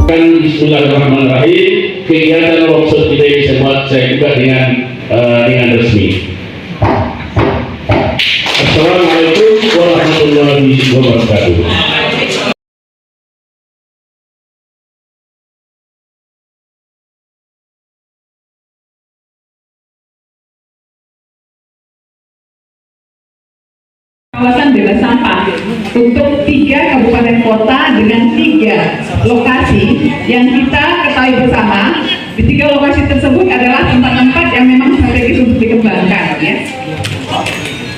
Bismillahirrahmanirrahim. Kegiatan workshop kita ini saya buka dengan resmi. Assalamualaikum warahmatullahi wabarakatuh. Kawasan bebas sampah untuk 3 kabupaten kota dengan 3 lokasi yang kita ketahui bersama. Di 3 lokasi tersebut adalah tempat-tempat yang memang strategis untuk dikembangkan, ya.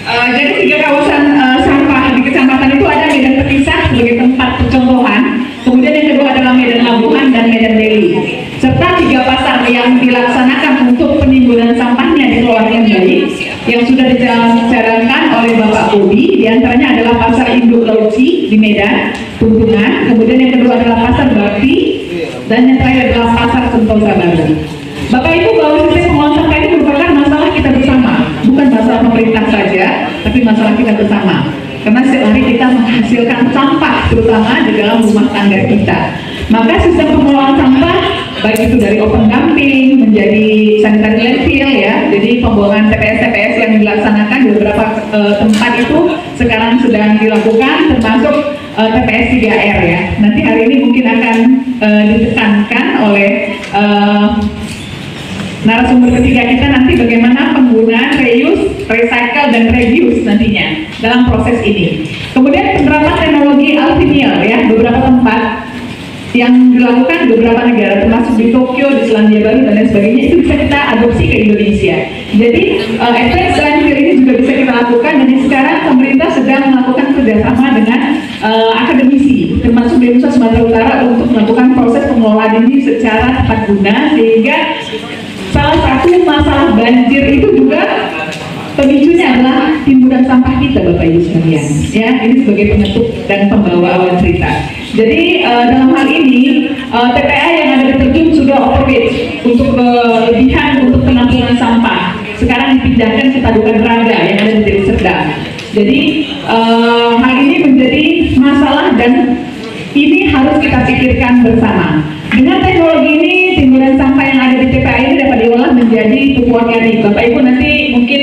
Jadi 3 kawasan sampah di kecamatan itu ada Medan Petisah sebagai tempat percontohan, kemudian yang kedua adalah Medan Labuhan dan Medan Deli, serta 3 pasar yang dilaksanakan untuk penimbunan sampahnya dikelola dengan baik, yang sudah dijalankan oleh Bapak Bobi. Diantaranya adalah Pasar Induk Lauci di Medan, Tuntungan, kemudian yang kedua adalah Pasar Bakti, dan yang terakhir adalah Pasar Sentosa Baru. Bapak Ibu, bahwa sistem pengolahan sampah ini merupakan masalah kita bersama, bukan masalah pemerintah saja, tapi masalah kita bersama. Karena setiap hari kita menghasilkan sampah, terutama di dalam rumah tangga kita. Maka sistem pengelolaan sampah, baik itu dari open dumping menjadi sanitary landfill, ya. Jadi pembuangan TPS yang dilaksanakan di beberapa tempat itu sekarang sedang dilakukan, termasuk TPS 3R, ya. Nanti hari ini mungkin akan ditekankan oleh narasumber ketiga kita nanti bagaimana penggunaan reuse, recycle, dan reuse nantinya dalam proses ini. Kemudian penerapan teknologi aluminium, ya, beberapa tempat yang dilakukan di beberapa negara, termasuk di Tokyo, di Selandia Baru, dan lain sebagainya, itu bisa kita adopsi ke Indonesia. Jadi efek landfill ini juga bisa kita lakukan, dan sekarang pemerintah sedang melakukan kerjasama dengan akademisi, termasuk di Nusa Sumatera Utara, untuk melakukan proses pengelolaan ini secara tepat guna, sehingga salah satu masalah banjir itu juga pemicunya adalah timbunan sampah kita, Bapak Ibu sekalian. Ya, ini sebagai penutup dan pembawa awal cerita. Jadi dalam hal ini TPA yang ada di Terjun sudah overweight untuk kelebihan untuk penampungan sampah. Sekarang dipindahkan ke Tadukan Raga yang ada di Deli Serdang. Jadi hal ini menjadi masalah dan ini harus kita pikirkan bersama. Dengan teknologi ini, timbunan sampah yang ada di TPA ini dapat diolah menjadi pupuk organik. Bapak Ibu nanti mungkin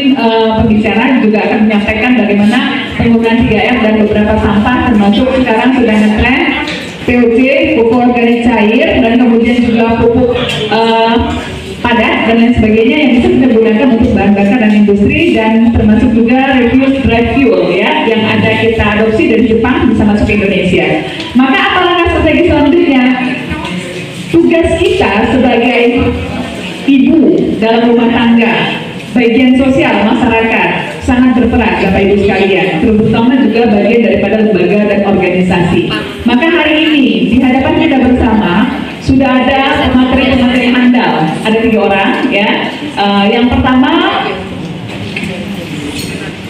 pembicara juga akan menyampaikan bagaimana penggunaan 3R dan beberapa sampah, termasuk sekarang sudah ngetren POC, pupuk organik cair, dan kemudian juga pupuk padat dan lain sebagainya yang bisa kita gunakan untuk bahan bakar dan industri, dan termasuk juga refuse dry fuel, ya, yang ada kita adopsi dari Jepang bisa masuk ke Indonesia. Maka apa langkah strategi selanjutnya? Tugas kita sebagai ibu dalam rumah tangga, bagian sosial masyarakat, sangat berperan, Bapak Ibu sekalian, terutama juga bagian daripada lembaga dan organisasi. Maka hari ini di hadapan kita bersama sudah ada materi-materi handal, ada 3 orang, ya. Yang pertama,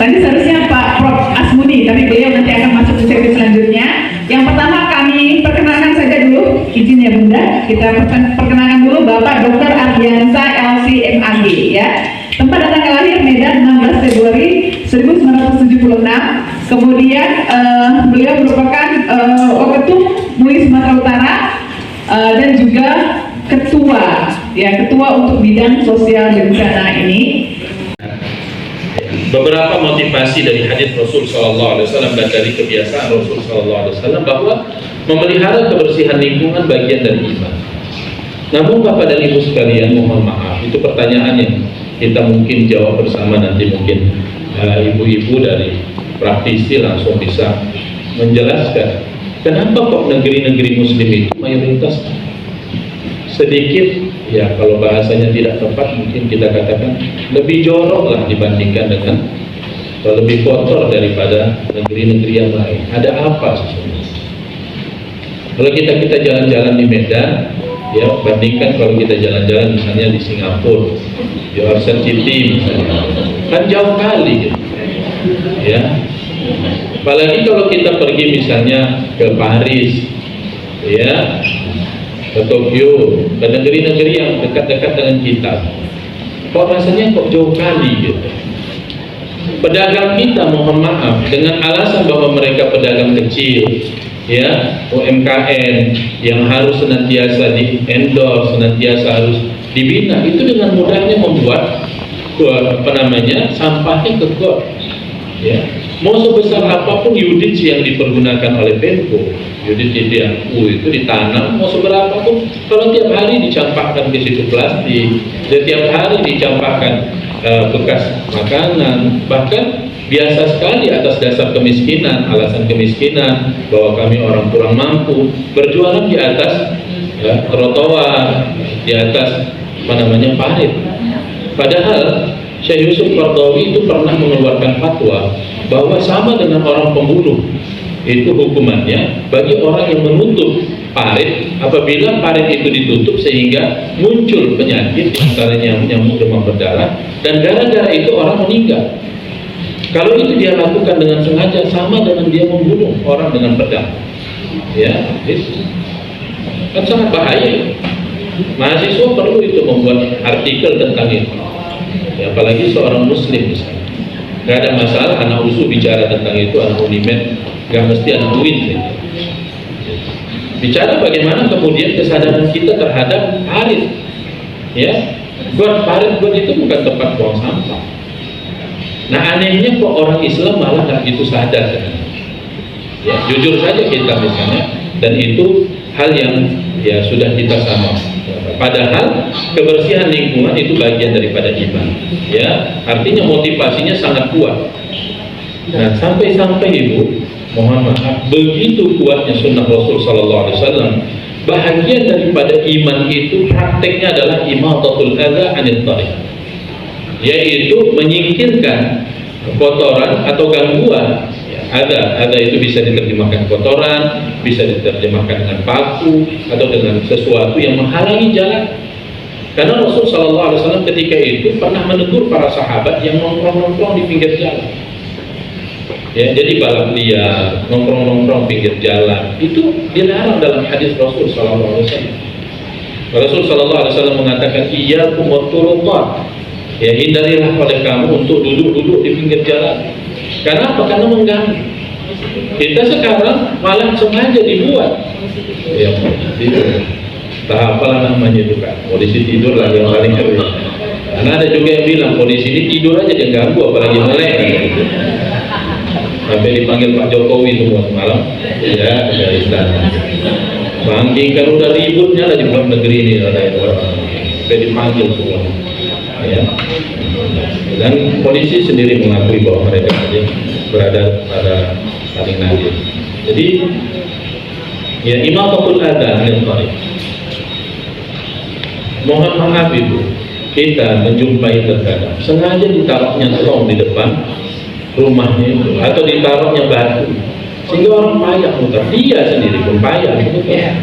tadi seharusnya Pak Prof. Asmuni, tapi beliau nanti akan masuk ke sesi selanjutnya. Yang pertama kami perkenalkan saja dulu, izin ya Bunda, kita perkenalkan dulu Bapak Dr. Ardiansa LC.MAG, ya. Tempat dan tanggal lahir Medan 16 Februari 1976. Kemudian beliau merupakan Waketum MUI Sumatera Utara dan juga ketua untuk bidang sosial bencana ini. Beberapa motivasi dari hadis Rasul Sallallahu Alaihi Wasallam dan dari kebiasaan Rasul Sallallahu Alaihi Wasallam bahwa memelihara kebersihan lingkungan bagian dari iman. Namun Bapak dan Ibu sekalian, mohon maaf, itu pertanyaan yang kita mungkin jawab bersama nanti, mungkin ibu-ibu dari praktisi langsung bisa menjelaskan kenapa kok negeri-negeri muslim itu mayoritas sedikit, ya kalau bahasanya tidak tepat mungkin kita katakan lebih jorok lah dibandingkan dengan lebih kotor daripada negeri-negeri yang lain. Ada apa sesungguhnya? Kalau kita jalan-jalan di Medan, ya bandingkan kalau kita jalan-jalan misalnya di Singapura, di Ocean City misalnya, kan jauh kali, ya. Apalagi kalau kita pergi misalnya ke Paris, ya, ke Tokyo, ke negeri-negeri yang dekat-dekat dengan kita, kok rasanya kok jauh kali gitu. Pedagang kita, mohon maaf, dengan alasan bahwa mereka pedagang kecil, ya UMKM yang harus senantiasa di endorse, senantiasa harus dibina, itu dengan mudahnya membuat sampahnya ke got. Ya, mau sebesar apapun unit yang dipergunakan oleh Pemko, unit yang itu ditanam, mau seberapa pun, kalau tiap hari dicampakkan ke situ plastik, setiap hari dicampakkan bekas makanan, bahkan biasa sekali atas dasar kemiskinan, alasan kemiskinan bahwa kami orang kurang mampu, berjualan di atas trotoar, di atas parit. Padahal Syekh Yusuf Qaradawi itu pernah mengeluarkan fatwa bahwa sama dengan orang pembunuh itu hukumannya bagi orang yang menutup parit, apabila parit itu ditutup sehingga muncul penyakit antaranya nyamuk demam berdarah, dan gara-gara itu orang meninggal. Kalau itu dia lakukan dengan sengaja, sama dengan dia membunuh orang dengan pedang. Ya, itu kan sangat bahaya. Mahasiswa perlu itu membuat artikel tentang itu. Ya, apalagi seorang muslim misalnya. Gak ada masalah anak USU bicara tentang itu, anak UNIMED, gak mesti anak UIN gitu. Bicara bagaimana kemudian kesadaran kita terhadap parit. Ya, parit itu bukan tempat buang sampah. Nah, anehnya kok orang Islam malah nggak gitu sadar. Ya, jujur saja kita misalnya, dan itu hal yang ya sudah kita sama. Padahal kebersihan lingkungan itu bagian daripada iman. Ya, artinya motivasinya sangat kuat. Nah, sampai-sampai Ibu, mohon maaf, begitu kuatnya sunnah Rasul Sallallahu Alaihi Wasallam, bahagian daripada iman itu prakteknya adalah imatatul adza anit thariq, yaitu menyingkirkan kotoran atau gangguan. Ada itu bisa diterjemahkan kotoran, bisa diterjemahkan dengan paku atau dengan sesuatu yang menghalangi jalan. Karena Rasul Sallallahu Alaihi Wasallam ketika itu pernah menegur para sahabat yang nongkrong-nongkrong di pinggir jalan. Ya, jadi balap liar, nongkrong-nongkrong pinggir jalan itu dilarang dalam hadis Rasul Sallallahu Alaihi Wasallam. Rasul Sallallahu Alaihi Wasallam mengatakan, iyyakum wat-turuqat. Ya, hindarilah oleh kamu untuk duduk-duduk di pinggir jalan. Karena apa? Karena mengganggu. Kita sekarang malah sengaja dibuat. Ya, tidur. Tak apalah namanya itu kan. Polisi tidur lagi yang paling keren. Karena ada juga yang bilang polisi ini tidur aja yang ganggu, apalagi melek. Gitu. Sampai dipanggil Pak Jokowi semua semalam. Ya, dari istana. Bangking kan udah ributnya lah di dalam negeri ini. Sampai dipanggil semua. Ya. Dan polisi sendiri mengakui bahwa mereka berada pada paling nadir. Jadi ya, imatatul adza anil thariq. Mohon maaf Ibu, kita menjumpai terkadang sengaja ditaruhnya tong di depan rumahnya itu, atau ditaruhnya batu sehingga orang payah muter, dia sendiri pun payah muter.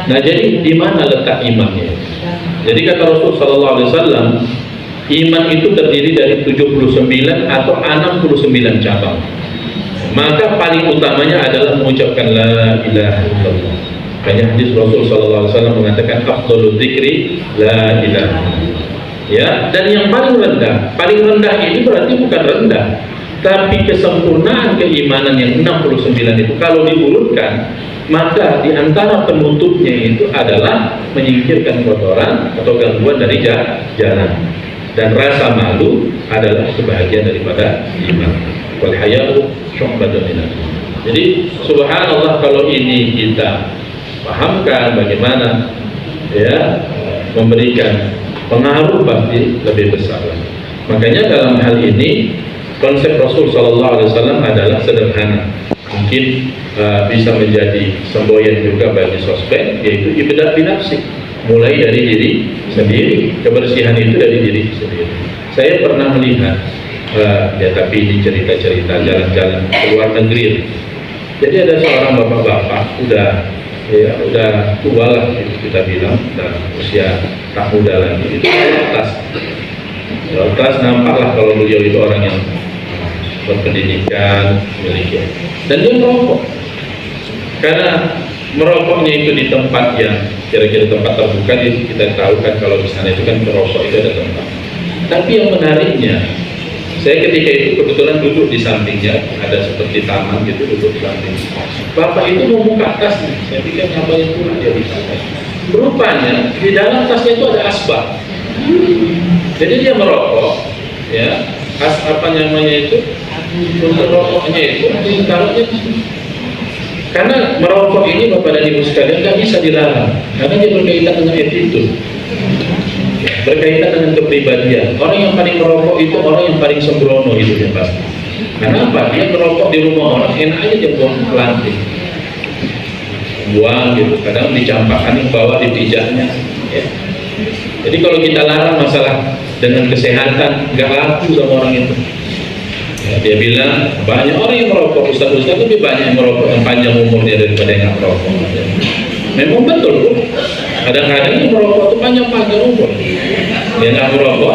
Nah, jadi di mana letak imannya? Jadi kata Rasul Sallallahu Alaihi Wasallam, iman itu terdiri dari 79 atau 69 cabang. Maka paling utamanya adalah mengucapkan la ilaha illallah. Banyak hadis Rasul Sallallahu Alaihi Wasallam mengatakan afdhalul dzikri la ilaha. Ya, dan yang paling rendah ini berarti bukan rendah, tapi kesempurnaan keimanan yang 69 itu kalau diurutkan, maka di antara penutupnya itu adalah menyingkirkan kotoran atau gangguan dari jalan. Dan rasa malu adalah sebahagian daripada iman. Wal haya'u syu'batun minal iman. Jadi subhanallah, kalau ini kita pahamkan bagaimana ya memberikan pengaruh pasti lebih besar. Makanya dalam hal ini konsep Rasul Sallallahu Alaihi Wasallam adalah sederhana, mungkin bisa menjadi semboyan juga bagi sospek, yaitu ibadah binafsi. Mulai dari diri sendiri, kebersihan itu dari diri sendiri. Saya pernah melihat, ya tapi ini cerita-cerita jalan-jalan ke luar negeri. Jadi ada seorang bapak-bapak, udah tua lah kita bilang, dan usia tak muda lagi. Itu tas nampaklah kalau beliau itu orang yang berpendidikan, memiliki, dan dia merokok. Karena merokoknya itu di tempat yang kira-kira tempat terbuka, kita tahu kan kalau di sana itu kan merokok itu ada tempat. Tapi yang menariknya, Saya ketika itu kebetulan duduk di sampingnya, ada seperti taman gitu, duduk di samping. Bapak itu mau buka tasnya, saya pikir ngapain pula dia di sana. Rupanya di dalam tasnya itu ada asbak. Jadi dia merokok, ya, apa namanya itu, untuk rokoknya itu ditaruhnya. Karena merokok ini Bapak dan Ibu sekalian nggak bisa dilarang, karena dia berkaitan dengan attitude, berkaitan dengan kepribadian. Orang yang paling merokok itu orang yang paling sembrono hidupnya pasti. Kenapa? Dia merokok di rumah orang, enak aja dia buang ke lantai, buang gitu. Kadang dicampakkan yang bawah di pijaknya. Ya. Jadi kalau kita larang masalah dengan kesehatan, nggak laku sama orang itu. Ya, dia bilang banyak orang yang merokok, ustaz-ustaz lebih banyak yang merokok yang panjang umurnya daripada yang nggak merokok. Ya. Memang betul, bro. Kadang-kadang yang merokok itu panjang umur, dia nggak merokok.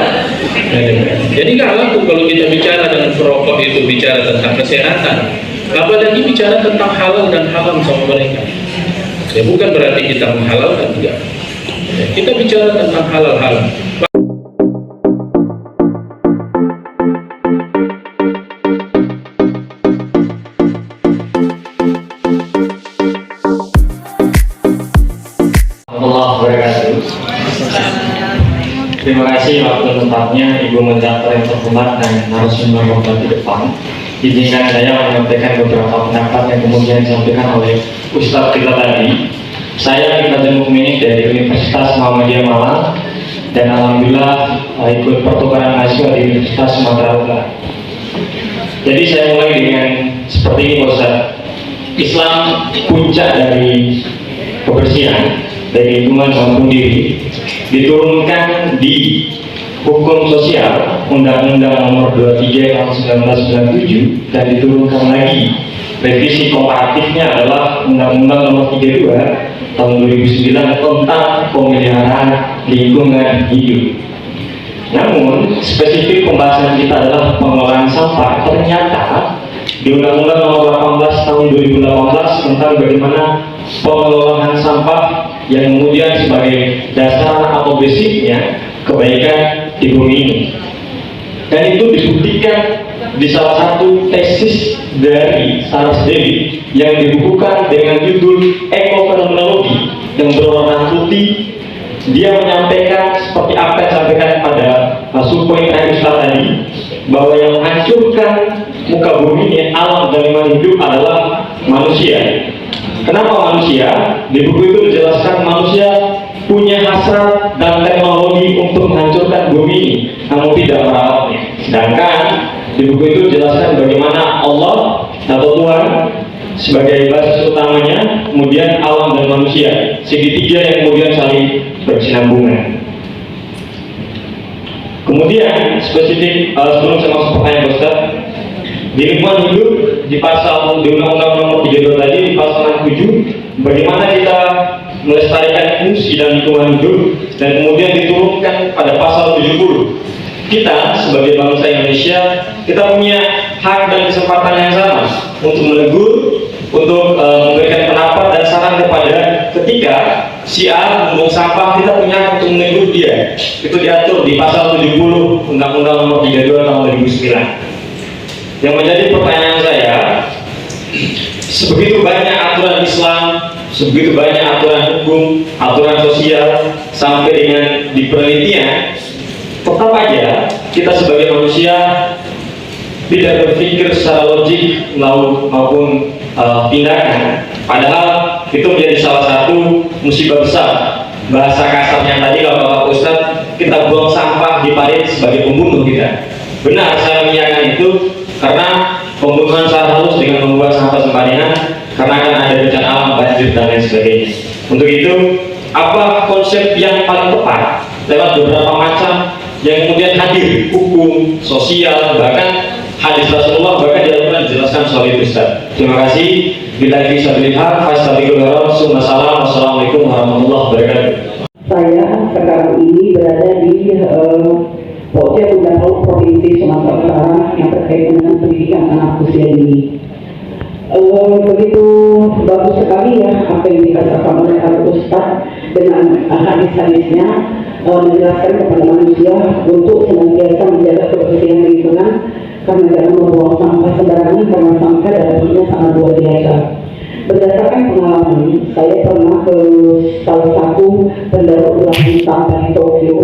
Jadi nggak laku kalau kita bicara dengan perokok itu bicara tentang kesehatan. Apalagi bicara tentang halal dan haram sama mereka. Ya bukan berarti kita menghalalkan, tidak. Ya, kita bicara tentang halal haram. Terima kasih waktu tempatnya Ibu Moderator yang terhormat dan narasumber di depan. Izinkan saya menyampaikan beberapa pendapat yang kemudian disampaikan oleh Ustadz kita tadi. Saya Iqbal Mukminin dari Universitas Muhammadiyah Malang dan alhamdulillah ikut pertukaran mahasiswa di Universitas Sumatera Utara. Jadi saya mulai dengan seperti ini Ustadz. Islam puncak dari kebersihan dari lingkungan maupun diri diturunkan di hukum sosial Undang-Undang Nomor 23 Tahun 1997 dan diturunkan lagi revisi komparatifnya adalah Undang-Undang Nomor 32 Tahun 2009 tentang pemeliharaan lingkungan hidup. Namun spesifik pembahasan kita adalah pengelolaan sampah. Ternyata di Undang-Undang Nomor 18 Tahun 2018 tentang bagaimana pengelolaan sampah yang kemudian sebagai dasar atau basicnya kebaikan di bumi ini. Dan itu dibuktikan di salah satu tesis dari Charles Daly yang dibukukan dengan judul Ekofenomenologi yang berwarna putih. Dia menyampaikan seperti apa yang disampaikan pada subpoin Ustaz tadi, bahwa yang menghancurkan muka bumi ini, alam dan lingkungan hidup adalah manusia. Kenapa manusia? Di buku itu dijelaskan manusia punya hasrat dan teknologi untuk menghancurkan bumi ini, namun tidak merawatnya. Sedangkan di buku itu dijelaskan bagaimana Allah atau Tuhan sebagai basis utamanya, kemudian alam dan manusia, segitiga yang kemudian saling berkesinambungan. Kemudian spesifik sebelum saya masuk pertanyaan Ustaz, di lingkungan hidup di pasal di Undang-Undang Nomor 32 tadi di pasal 67 bagaimana kita melestarikan fungsi dan lingkungan hidup, dan kemudian diturunkan pada pasal 70 kita sebagai bangsa Indonesia kita punya hak dan kesempatan yang sama untuk menegur, untuk memberikan pendapat dan saran kepada ketika si A membuang sampah, kita punya hak untuk menegur dia. Itu diatur di pasal 70 Undang-Undang Nomor 32 Tahun 2009. Yang menjadi pertanyaan saya, sebegitu banyak aturan Islam, sebegitu banyak aturan hukum, aturan sosial, sampai dengan di penelitian, tetap aja kita sebagai manusia tidak berpikir secara logik maupun tindakan. Padahal itu menjadi salah satu musibah besar. Bahasa kasarnya tadi kalau Bapak Ustadz, kita buang sampah di parit sebagai pembunuh kita. Benar, saya mengiyakan itu karena pembunuhan secara halus dengan membuat sampah sembarangan, karena akan ada bencana alam, banjir dan lain sebagainya. Untuk itu, apa konsep yang paling tepat lewat beberapa macam yang kemudian hadir, hukum, sosial, bahkan hadis Rasulullah, bahkan di Al-Quran dijelaskan soal itu Ustaz. Terima kasih. Bila bisa dilihat, wassalamualaikum warahmatullahi wabarakatuh. Saya sekarang ini berada di Pokja Bunda Palu Provinsi Sumatera Utara yang terkait dengan pendidikan anak usia dini. Begitu bagus sekali ya apa yang dikatakan oleh Al Ustaz dengan hadis-hadisnya. menjelaskan kepada manusia untuk senantiasa menjaga kebersihan lingkungan karena jangan membuang sampah sembarangan karena sampah dampaknya sangat luar biasa. Berdasarkan pengalaman, saya pernah ke salah satu pendaur ulang sampah di Tokyo.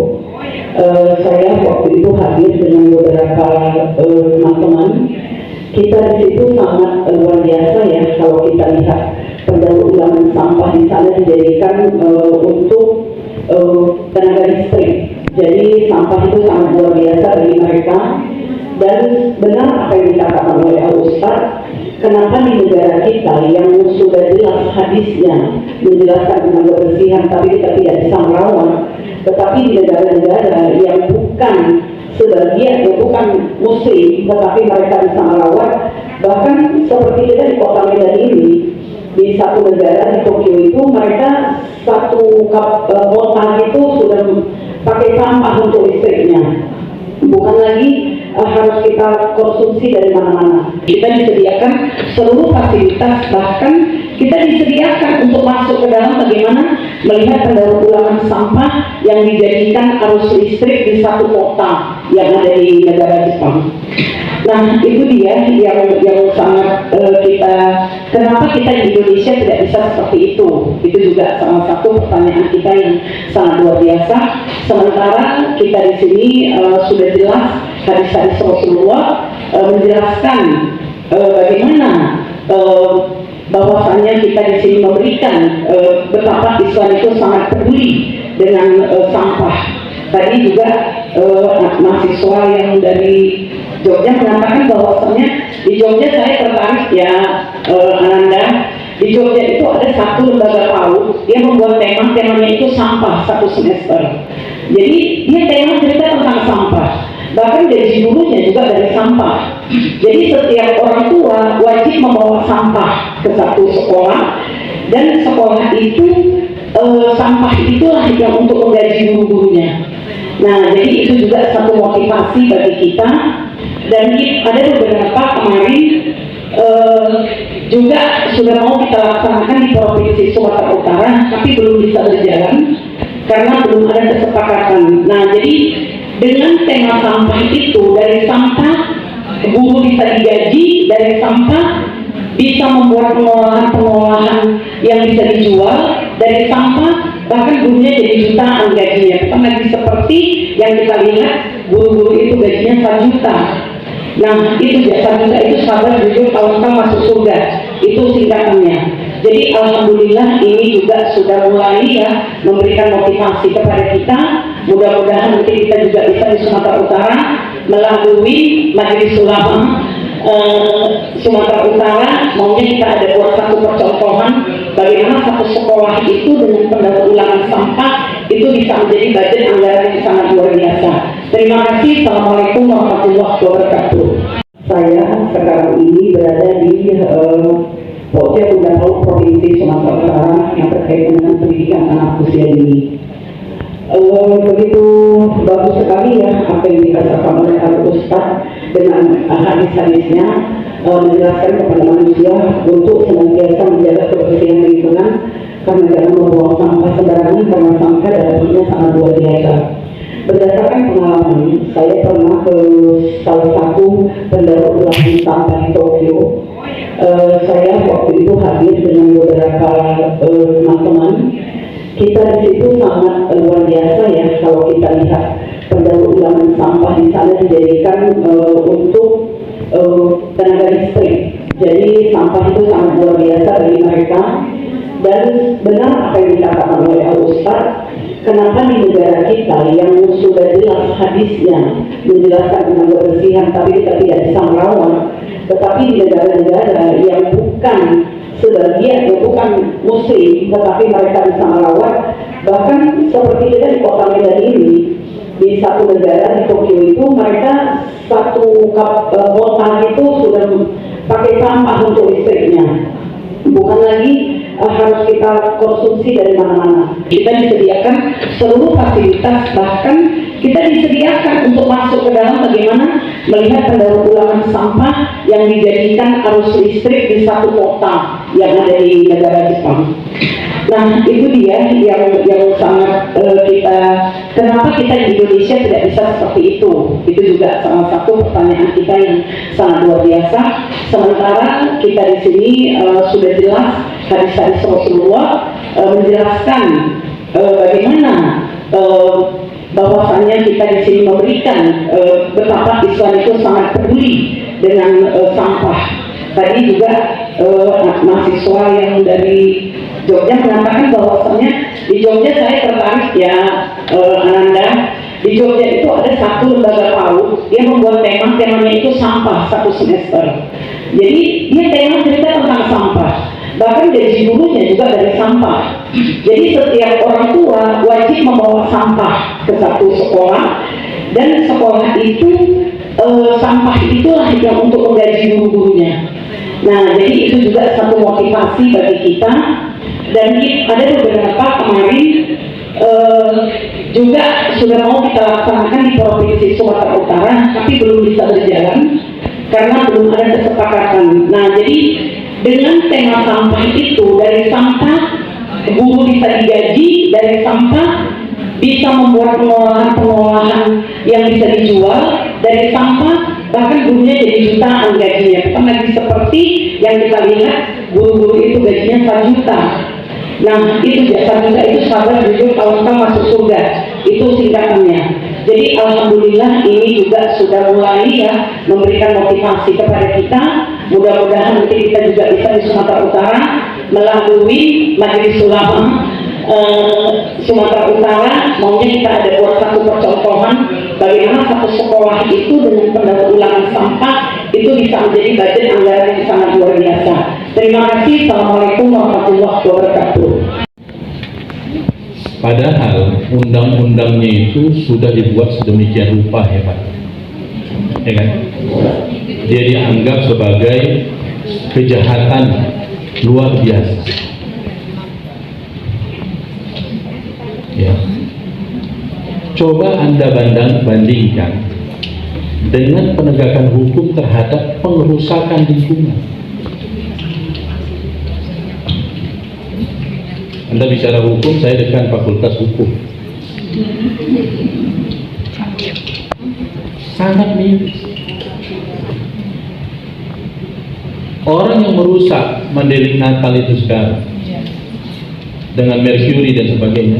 Saya waktu itu hadir dengan beberapa teman-teman. Kita di situ sangat luar biasa ya kalau kita lihat pendaur ulang sampah di sana dijadikan untuk tenaga listrik. Jadi sampah itu sangat luar biasa bagi mereka. Dan benar apa yang dikatakan oleh Al-Ustaz, kenapa di negara kita yang sudah jelas hadisnya menjelaskan tentang kebersihan tapi kita tidak bisa merawat, tetapi di negara-negara yang bukan sebagian yang bukan muslim tetapi mereka bisa merawat, bahkan seperti kita di kota Medan ini, di satu negara di Tokyo itu mereka satu kota itu sudah pakai sampah untuk listriknya, bukan lagi harus kita konsumsi dari mana-mana. Kita disediakan seluruh fasilitas, bahkan kita disediakan untuk masuk ke dalam bagaimana melihat pendaur ulangan sampah yang dijadikan arus listrik di satu kota yang ada di negara Jepang. Nah, itu dia yang sangat kenapa kita di Indonesia tidak bisa seperti itu. Itu juga salah satu pertanyaan kita yang sangat luar biasa. Sementara kita di sini sudah jelas hadis-hadis Rasulullah menjelaskan bagaimana bahwasannya kita di sini memberikan betapa Islam itu sangat peduli dengan sampah. Tadi juga mahasiswa yang dari Jogja mengatakan bahwasannya di Jogja saya tertarik ya Ananda. Di Jogja itu ada satu lembaga PAUD yang membuat temanya itu sampah satu semester. Jadi dia tema cerita tentang sampah. Bahkan gaji gurunya juga dari sampah. Jadi setiap orang tua wajib membawa sampah ke satu sekolah, dan sekolah itu sampah itulah yang untuk menggaji guru-gurunya. Nah, jadi itu juga satu motivasi bagi kita. Dan ada beberapa kemarin juga sudah mau kita laksanakan di Provinsi Sumatera Utara, tapi belum bisa berjalan karena belum ada kesepakatan. Nah, jadi dengan tema sampah itu, dari sampah guru bisa digaji, dari sampah bisa membuat pengolahan yang bisa dijual, dari sampah bahkan gurunya jadi jutaan gajinya. Bukan lagi seperti yang kita lihat guru-guru itu gajinya 1 juta. Nah, itu jasa juta itu sahabat jujur tahun masuk surga, itu singkatannya. Jadi alhamdulillah ini juga sudah mulai ya memberikan motivasi kepada kita. Mudah-mudahan nanti kita juga bisa di Sumatera Utara melalui Majelis Ulama Sumatera Utara, maunya kita ada buat satu percontohan bagaimana satu sekolah itu dengan pendaur ulangan sampah itu bisa menjadi budget anggaran yang sangat luar biasa. Terima kasih. Assalamualaikum warahmatullahi wabarakatuh. Saya sekarang ini berada di Pokja Bunda Paul Provinsi Sumatera Utara yang terkait dengan pendidikan anak usia dini. Begitu bagus sekali ya apa yang dikatakan oleh Al-Ustaz dengan hadis-hadisnya menjelaskan kepada manusia untuk senantiasa menjaga kebersihan lingkungan karena jangan membuang sampah sembarangan karena sampah dampaknya sangat luar biasa. Berdasarkan pengalaman, saya pernah ke salah satu pendaur ulang sampah di Tokyo. Saya waktu itu hadir dengan beberapa teman-teman. Kita di situ sangat luar biasa ya kalau kita lihat pendaur ulang sampah di sana dijadikan untuk tenaga listrik. Jadi sampah itu sangat luar biasa bagi mereka. Dan benar apa yang dikatakan oleh Al-Ustaz, kenapa di negara kita yang sudah jelas hadisnya menjelaskan tentang kebersihan tapi kita tidak bisa merawat, tetapi di negara-negara yang bukan sebagian yang bukan muslim tetapi mereka bisa merawat, bahkan seperti kita di kota Medan ini, di satu negara di Tokyo itu mereka satu kota itu sudah pakai sampah untuk listriknya, bukan lagi harus kita konsumsi dari mana-mana. Kita disediakan seluruh fasilitas, bahkan kita disediakan untuk masuk ke dalam bagaimana melihat pendaur ulangan sampah yang dijadikan arus listrik di satu kota yang ada di negara Jepang. Nah, itu dia yang sangat kita kenapa kita di Indonesia tidak bisa seperti itu? Itu juga salah satu pertanyaan kita yang sangat luar biasa. Sementara kita di sini sudah jelas hadis-hadis Rasulullah menjelaskan bagaimana bahwasannya kita di sini memberikan betapa Islam itu sangat peduli dengan sampah. Tadi juga mahasiswa yang dari Jogja mengatakan bahwasannya di Jogja, saya tertarik ya Ananda, di Jogja itu ada satu lembaga PAUD, dia membuat temanya itu sampah satu semester. Jadi dia tema cerita tentang sampah, bahkan gaji gurunya juga dari sampah. Jadi setiap orang tua wajib membawa sampah ke satu sekolah, dan sekolah itu sampah itulah yang untuk menggaji guru-gurunya. Nah, jadi itu juga satu motivasi bagi kita. Dan ada beberapa kemarin juga sudah mau kita laksanakan di Provinsi Sumatera Utara, tapi belum bisa berjalan karena belum ada kesepakatan. Nah, jadi dengan tema sampah itu, dari sampah guru bisa digaji, dari sampah bisa membuat pengolahan yang bisa dijual, dari sampah bahkan gurunya jadi jutaan gajinya, bukan lagi seperti yang kita lihat guru-guru itu gajinya 1 juta. Nah, itu jasa juta itu sahabat jujur kalau kita masuk surga, itu singkatannya. Jadi alhamdulillah ini juga sudah mulai ya memberikan motivasi kepada kita. Mudah-mudahan nanti kita juga bisa di Sumatera Utara melalui Majelis Ulama Sumatera Utara, maunya kita ada buat satu percontohan bagaimana satu sekolah itu dengan pendaur-ulangan sampah itu bisa menjadi budget anggaran yang sangat luar biasa. Terima kasih. Assalamualaikum warahmatullahi wabarakatuh. Padahal undang-undangnya itu sudah dibuat sedemikian rupa ya Pak, ya kan? Dia dianggap sebagai kejahatan luar biasa. Ya. Coba Anda bandingkan dengan penegakan hukum terhadap pengerusakan lingkungan. Anda bicara hukum, saya dekan Fakultas Hukum. Sangat miris. Orang yang merusak Mandailing Natal itu sekarang dengan merkuri dan sebagainya,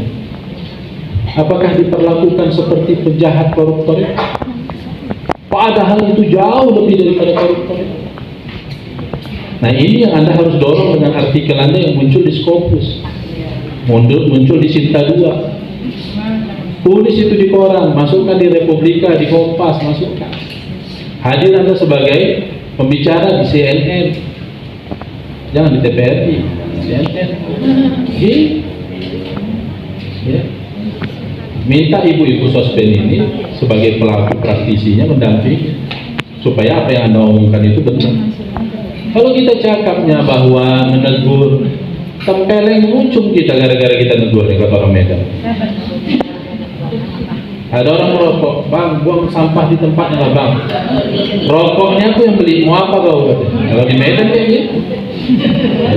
apakah diperlakukan seperti penjahat koruptor? Padahal itu jauh lebih daripada koruptor. Nah, ini yang Anda harus dorong dengan artikel Anda yang muncul di Scopus, muncul di Sinta 2, tulis itu di koran, masukkan di Republika, di Kompas, masukkan. Hadir Anda sebagai pembicara di CNN, jangan di TVRI, CNN. Ya. Minta ibu-ibu sospen ini sebagai pelaku praktisinya mendampingi supaya apa yang Anda omongkan itu benar. Kalau kita cakapnya bahwa menegur, tempeleng muncul kita gara-gara kita negur ya kata orang Medan. Ada orang merokok, bang, buang sampah di tempatnya lah bang. Rokoknya aku yang beli, mau apa kau? Kalau di Medan kayak gitu,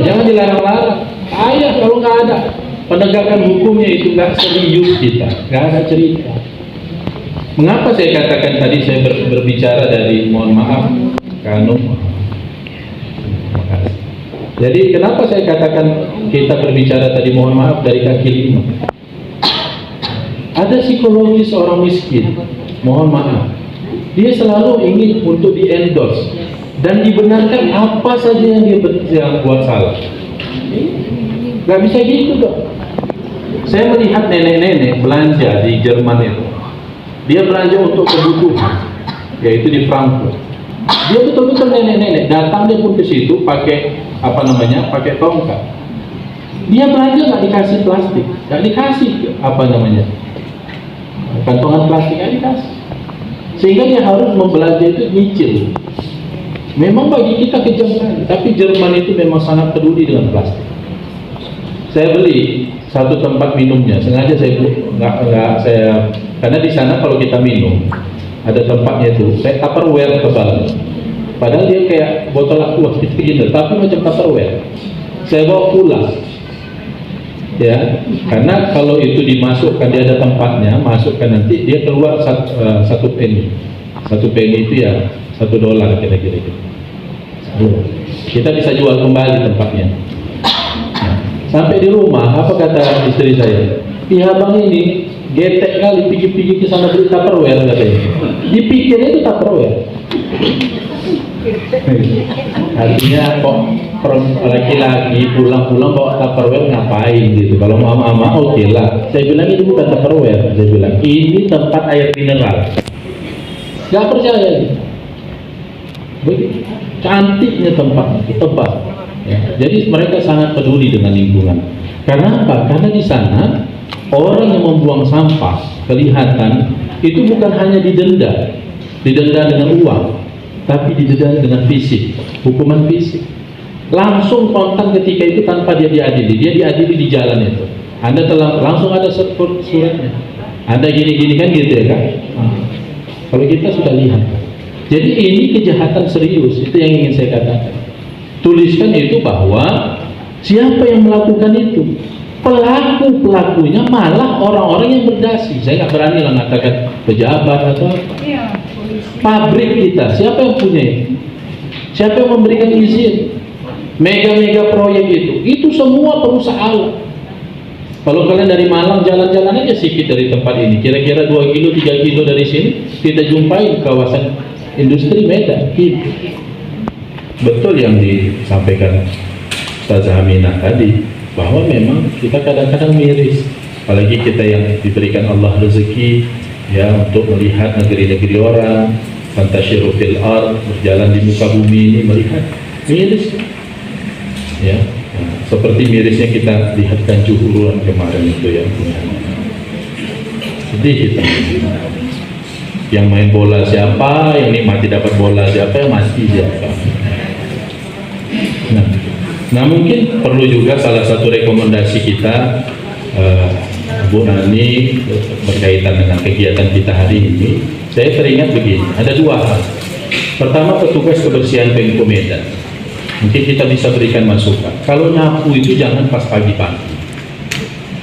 jangan dilarang-larang. Ayah kalau nggak ada penegakan hukumnya itu nggak serius kita, nggak ada cerita. Mengapa saya katakan tadi saya berbicara dari mohon maaf, Kanum. Jadi kenapa saya katakan kita berbicara tadi mohon maaf dari kaki 5? Ada psikologis orang miskin, mohon maaf, dia selalu ingin untuk di-endorse dan dibenarkan apa saja yang dia buat salah. Gak bisa gitu dong. Saya melihat nenek-nenek belanja di Jerman itu, dia belanja untuk kebutuhan, yaitu di Frankfurt. Dia betul-betul nenek-nenek datang dia pun ke situ pakai pakai tongkat. Dia belanja nggak dikasih plastik, nggak dikasih kantongan plastik, nggak dikasih. Sehingga dia harus membelanja itu nyicil. Memang bagi kita kejam sekali, tapi Jerman itu memang sangat peduli dengan plastik. Saya beli satu tempat minumnya, sengaja saya karena di sana kalau kita minum ada tempatnya itu, saya Tupperware tebal. Padahal dia kayak botol aqua gitu, tapi macam Tupperware. Saya bawa pulang. Ya, karena kalau itu dimasukkan, dia ada tempatnya, masukkan nanti dia keluar satu penny. Satu penny itu ya $1 kira-kira gitu. Kita bisa jual kembali tempatnya. Nah, sampai di rumah, apa kata istri saya? Iya bang, ini getek kali, pikir-pikir ke sana beli Tupperware katanya. Dipikirnya itu Tupperware. Artinya kok laki-laki pulang-pulang bawa Tupperware ngapain gitu. Kalau mama oke lah. Saya bilang ini bukan Tupperware. Saya bilang ini tempat air mineral. Gak percaya gitu. Begitu cantiknya tempat tebal. Ya. Jadi mereka sangat peduli dengan lingkungan. Karena apa? Karena di sana orang yang membuang sampah kelihatan itu bukan hanya didenda dengan uang, tapi didenda dengan fisik, hukuman fisik. Langsung kontak ketika itu tanpa dia diadili di jalan itu. Anda telah langsung ada suratnya. Anda gini-gini kan gitu ya kan? Kalau kita sudah lihat. Jadi ini kejahatan serius, itu yang ingin saya katakan. Tuliskan itu bahwa siapa yang melakukan itu, pelakunya malah orang-orang yang berdasi. Saya nggak berani lah mengatakan pejabat atau pabrik kita. Siapa yang punya itu? Siapa yang memberikan izin? Mega proyek itu semua perusahaan. Kalau kalian dari Malang jalan-jalan aja sedikit dari tempat ini, kira-kira 2 kilo 3 kilo dari sini kita jumpai kawasan industri Medan. Betul yang disampaikan Ustazah Aminah tadi, bahwa memang kita kadang-kadang miris, apalagi kita yang diberikan Allah rezeki ya untuk melihat negeri-negeri orang, fantasyiru fil ard, berjalan di muka bumi ini, melihat miris ya. Nah, seperti mirisnya kita lihatkan Juhuruan kemarin itu ya, sedih kita. Yang main bola siapa, yang nikmati dapat bola siapa, yang mati siapa. Nah mungkin perlu juga salah satu rekomendasi kita, Bu Nani, berkaitan dengan kegiatan kita hari ini. Saya teringat begini, ada 2 hal. Pertama, petugas kebersihan Pemko Medan. Mungkin kita bisa berikan masukan. Kalau nyapu itu jangan pas pagi-pagi.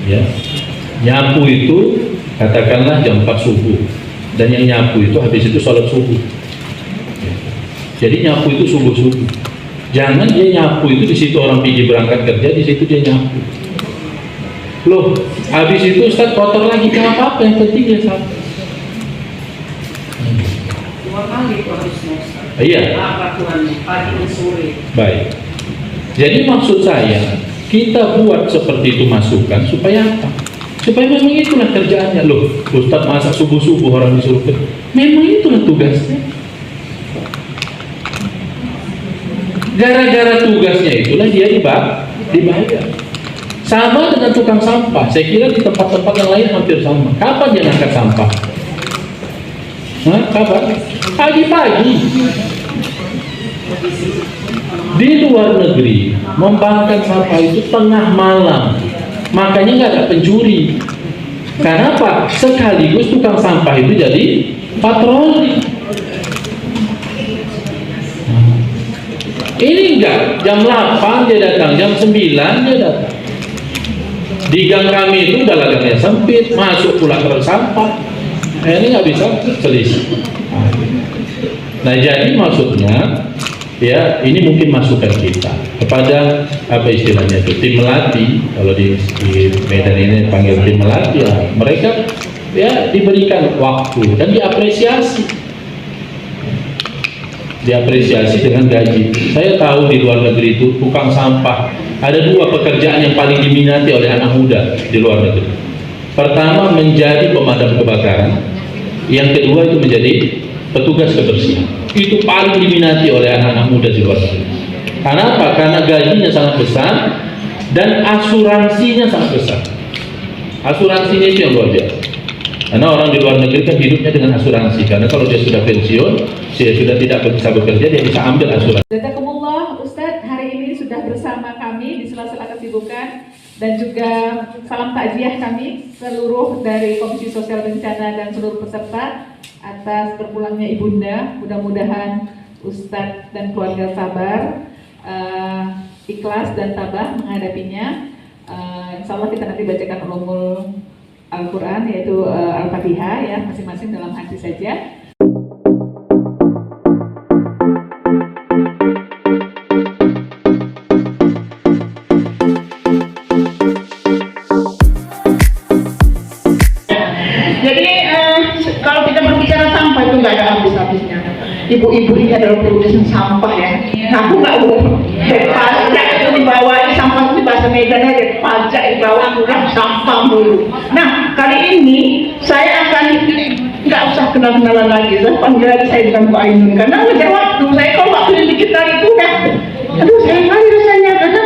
Ya, nyapu itu katakanlah jam 4 subuh. Dan yang nyapu itu habis itu sholat subuh. Jadi nyapu itu subuh-subuh. Jangan dia nyapu itu di situ orang pergi berangkat kerja, di situ dia nyapu. Loh, habis itu Ustaz kotor lagi, gak apa-apa, yang penting dia sapu. 2 kali harusnya. Iya. Pagi dan sore. Baik. Jadi maksud saya, kita buat seperti itu masukan supaya apa? Supaya memang itulah kerjaannya. Loh, Ustaz masak subuh-subuh orang disuruh kerja. Memang itulah tugasnya. Gara-gara tugasnya itulah dia dibayar. Sama dengan tukang sampah. Saya kira di tempat-tempat yang lain hampir sama. Kapan dia angkat sampah? Kapan? Pagi-pagi. Di luar negeri membangkang sampah itu tengah malam. Makanya nggak ada pencuri. Karena apa? Sekaligus tukang sampah itu jadi patroli. Ini enggak, jam 8 dia datang, jam 9 dia datang. Di gang kami itu udah gangnya sempit, masuk pula ke sampah. Ini nggak bisa selisih. Nah jadi maksudnya, ya ini mungkin masukan kita kepada apa istilahnya itu tim melatih. Kalau di Medan ini panggil tim melatih, ya mereka ya diberikan waktu dan diapresiasi dengan gaji. Saya tahu di luar negeri itu tukang sampah ada 2 pekerjaan yang paling diminati oleh anak muda di luar negeri. Pertama menjadi pemadam kebakaran, yang kedua itu menjadi petugas kebersihan. Itu paling diminati oleh anak-anak muda di luar negeri. Karena apa? Karena gajinya sangat besar dan asuransinya sangat besar. Asuransinya itu yang luar biasa. Karena orang di luar negeri kan hidupnya dengan asuransi. Karena kalau dia sudah pensiun, dia sudah tidak bisa bekerja, dia bisa ambil asuransi. Jazakumullah Ustadz, hari ini sudah bersama kami di sela-sela kesibukan, dan juga salam takziah kami seluruh dari Komisi Sosial Bencana dan seluruh peserta atas berpulangnya Ibunda. Mudah-mudahan Ustadz dan keluarga sabar, ikhlas dan tabah menghadapinya. insya Allah kita nanti bacakan ulumul Al-Quran, yaitu Al-Fatihah ya, masing-masing dalam hati saja. Jadi kalau kita berbicara sampah itu nggak ada habis-habisnya. Ibu-ibu ini adalah produsen sampah ya. Nah, aku nggak mau pajak itu dibawa, sampah itu bahasa Medan aja, pajak dibawa pulang sampah mulu. Nah, kali ini saya akan nggak usah kenal-kenalan lagi, saya panggil aja saya dengan Bu Ainun karena ngejar waktu. Saya kalau nggak pilih digital itu kan, aduh saya kali rasanya karena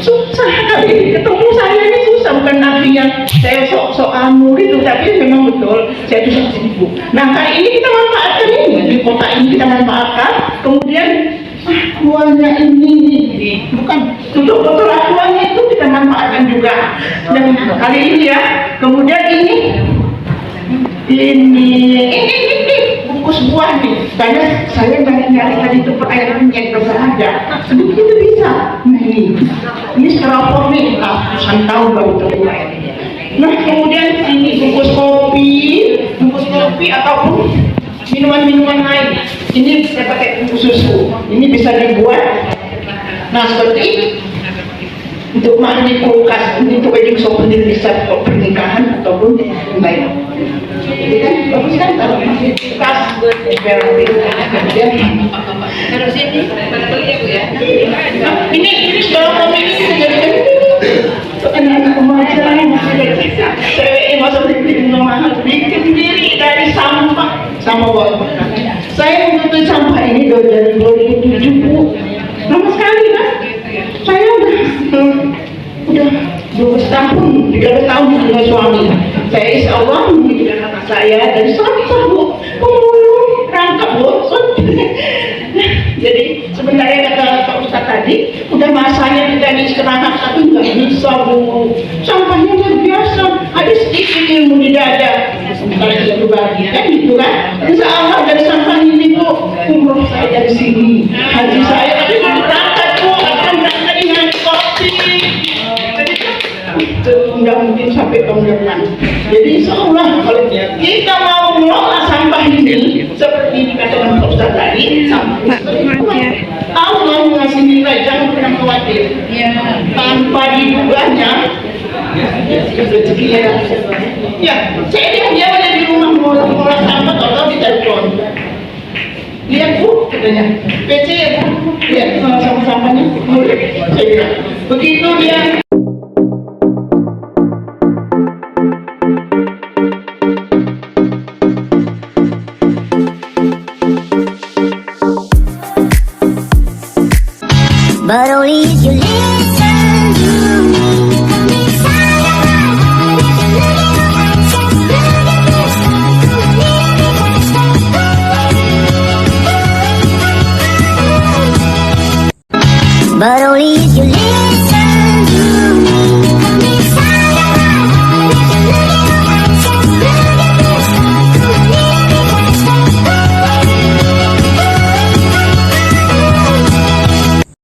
susah kali ketemu saya ini susah, bukan artinya saya sok-sok anu gitu, tapi memang betul saya itu sibuk. Nah, kali ini kita manfaatkan ini di kota ini, kita manfaatkan kemudian buahnya ini bukan untuk botol aquanya itu kita manfaatkan juga. Dan kali ini ya, kemudian ini bungkus buah nih, karena saya nyari tadi itu perairan yang berada sedikit itu bisa. Nah ini styrofoam nih, ratusan tahun baru terurai. Nah kemudian ini bungkus kopi ataupun minuman lain. Ini saya pakai bungkus susu, ini bisa dibuat. Nah seperti ini untuk mandi kulkas, ini untuk wedding souvenir bisa untuk pernikahan ataupun lain. Jadi kan bagus kan kalau masih kulkas kemudian Harus ini, pada beli ya Bu ya? ini styrofoam ini dijadikan anak-anak remaja cewek masuk bikin mahal, bikin sendiri dari sampah sama botol. Saya membuat sampah ini dari 2007 Bu, lama sekali kan? Saya udah 12 tahun, 13 tahun dengan suami. Saya insya Allah mendidik anak saya dari sampah Bu, pemulung, rangkap bosot. Jadi sebenarnya kata Pak Ustadz tadi, udah masanya kita ini sekarang tapi nggak bisa Bu. Sampahnya luar biasa, ada sedikit ilmu di dada. Sementara kita berbagi kan gitu kan. Insya Allah dari sampah ini Bu, umroh saya dari sini, haji saya tapi berangkat Bu, akan berangkat dengan kopi. Nggak mungkin sampai tahun depan. Jadi insya Allah kalau kita mau mengelola sampah ini seperti dikatakan Pak Ustadz tadi, sampah Allah mengasih nilai, jangan pernah khawatir. Tanpa diduganya rezekinya. Ya, saya dia aja di rumah mengolah sampah, kalau di telepon. Lihat Bu, katanya PC ya Bu, lihat sampah-sampahnya. Saya bilang begitu dia. But only if you listen to me. But only if you listen.